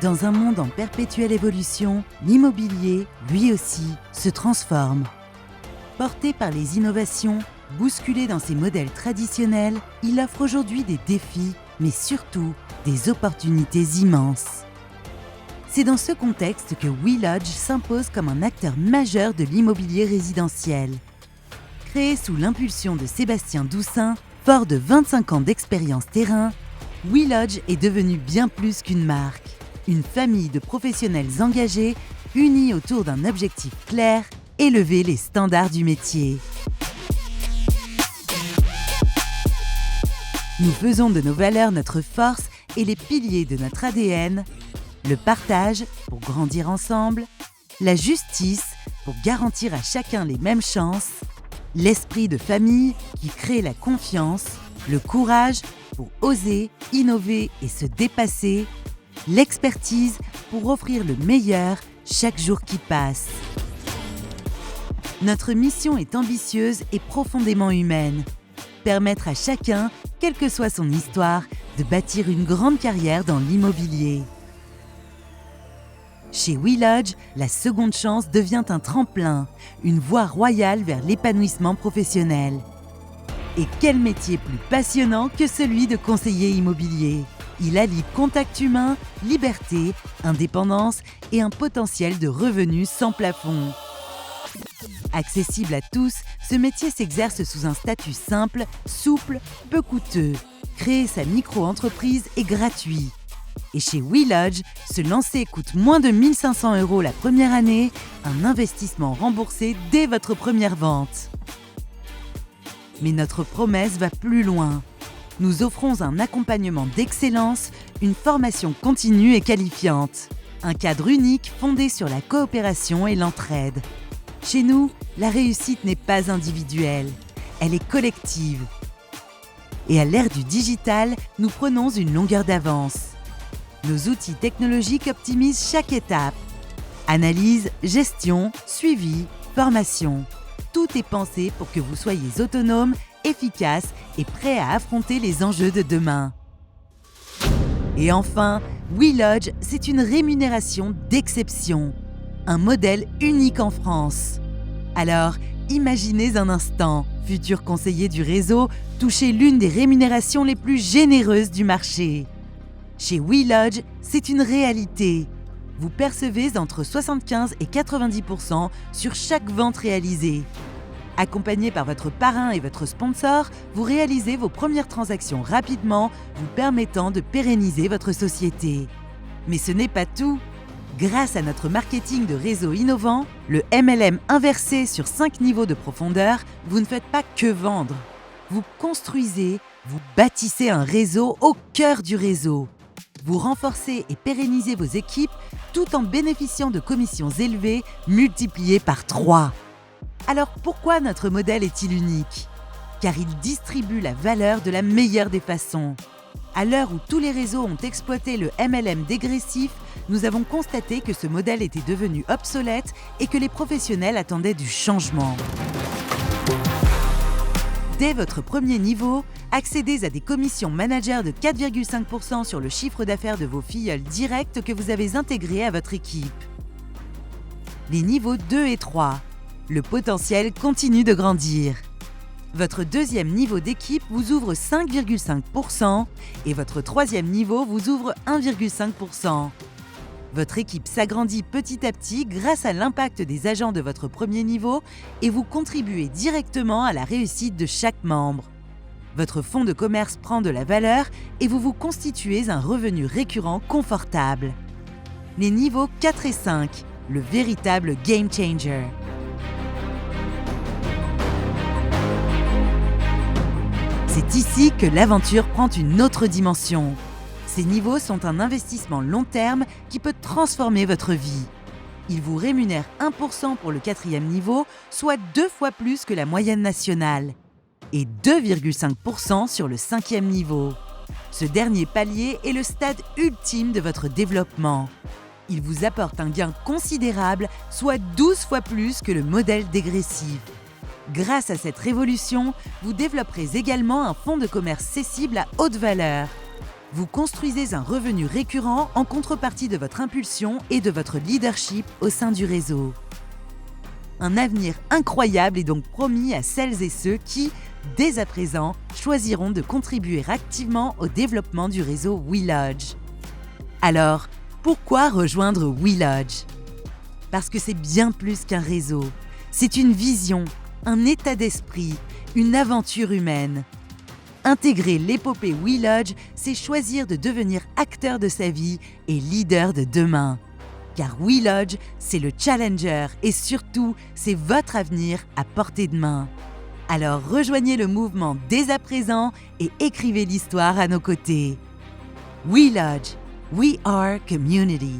Dans un monde en perpétuelle évolution, l'immobilier, lui aussi, se transforme. Porté par les innovations, bousculé dans ses modèles traditionnels, il offre aujourd'hui des défis, mais surtout des opportunités immenses. C'est dans ce contexte que WeLodge s'impose comme un acteur majeur de l'immobilier résidentiel. Créé sous l'impulsion de Sébastien Doussin, fort de 25 ans d'expérience terrain, WeLodge est devenu bien plus qu'une marque. Une famille de professionnels engagés, unis autour d'un objectif clair, élever les standards du métier. Nous faisons de nos valeurs notre force et les piliers de notre ADN, le partage pour grandir ensemble, la justice pour garantir à chacun les mêmes chances, l'esprit de famille qui crée la confiance, le courage pour oser, innover et se dépasser, l'expertise pour offrir le meilleur chaque jour qui passe. Notre mission est ambitieuse et profondément humaine. Permettre à chacun, quelle que soit son histoire, de bâtir une grande carrière dans l'immobilier. Chez WeLodge, la seconde chance devient un tremplin, une voie royale vers l'épanouissement professionnel. Et quel métier plus passionnant que celui de conseiller immobilier! Il allie contact humain, liberté, indépendance et un potentiel de revenus sans plafond. Accessible à tous, ce métier s'exerce sous un statut simple, souple, peu coûteux. Créer sa micro-entreprise est gratuit. Et chez WeLodge, se lancer coûte moins de 1 500 € la première année, un investissement remboursé dès votre première vente. Mais notre promesse va plus loin. Nous offrons un accompagnement d'excellence, une formation continue et qualifiante. Un cadre unique fondé sur la coopération et l'entraide. Chez nous, la réussite n'est pas individuelle, elle est collective. Et à l'ère du digital, nous prenons une longueur d'avance. Nos outils technologiques optimisent chaque étape. Analyse, gestion, suivi, formation. Tout est pensé pour que vous soyez autonome, efficace et prêt à affronter les enjeux de demain. Et enfin, WeLodge, c'est une rémunération d'exception. Un modèle unique en France. Alors, imaginez un instant, futur conseiller du réseau, toucher l'une des rémunérations les plus généreuses du marché. Chez WeLodge, c'est une réalité. Vous percevez entre 75 et 90% sur chaque vente réalisée. Accompagné par votre parrain et votre sponsor, vous réalisez vos premières transactions rapidement, vous permettant de pérenniser votre société. Mais ce n'est pas tout. Grâce à notre marketing de réseau innovant, le MLM inversé sur 5 niveaux de profondeur, vous ne faites pas que vendre. Vous construisez, vous bâtissez un réseau au cœur du réseau. Vous renforcez et pérennisez vos équipes tout en bénéficiant de commissions élevées multipliées par 3. Alors pourquoi notre modèle est-il unique ? Car il distribue la valeur de la meilleure des façons. À l'heure où tous les réseaux ont exploité le MLM dégressif, nous avons constaté que ce modèle était devenu obsolète et que les professionnels attendaient du changement. Dès votre premier niveau, accédez à des commissions managers de 4,5% sur le chiffre d'affaires de vos filleuls directs que vous avez intégrés à votre équipe. Les niveaux 2 et 3. Le potentiel continue de grandir. Votre deuxième niveau d'équipe vous ouvre 5,5% et votre troisième niveau vous ouvre 1,5%. Votre équipe s'agrandit petit à petit grâce à l'impact des agents de votre premier niveau et vous contribuez directement à la réussite de chaque membre. Votre fonds de commerce prend de la valeur et vous vous constituez un revenu récurrent confortable. Les niveaux 4 et 5, le véritable game changer. C'est ici que l'aventure prend une autre dimension. Ces niveaux sont un investissement long terme qui peut transformer votre vie. Ils vous rémunèrent 1% pour le 4e niveau, soit 2 fois plus que la moyenne nationale, et 2,5% sur le 5e niveau. Ce dernier palier est le stade ultime de votre développement. Il vous apporte un gain considérable, soit 12 fois plus que le modèle dégressif. Grâce à cette révolution, vous développerez également un fonds de commerce cessible à haute valeur. Vous construisez un revenu récurrent en contrepartie de votre impulsion et de votre leadership au sein du réseau. Un avenir incroyable est donc promis à celles et ceux qui, dès à présent, choisiront de contribuer activement au développement du réseau WeLodge. Alors, pourquoi rejoindre WeLodge ? Parce que c'est bien plus qu'un réseau. C'est une vision, un état d'esprit, une aventure humaine. Intégrer l'épopée WeLodge, c'est choisir de devenir acteur de sa vie et leader de demain. Car WeLodge, c'est le challenger et surtout, c'est votre avenir à portée de main. Alors rejoignez le mouvement dès à présent et écrivez l'histoire à nos côtés. WeLodge, We Are Community.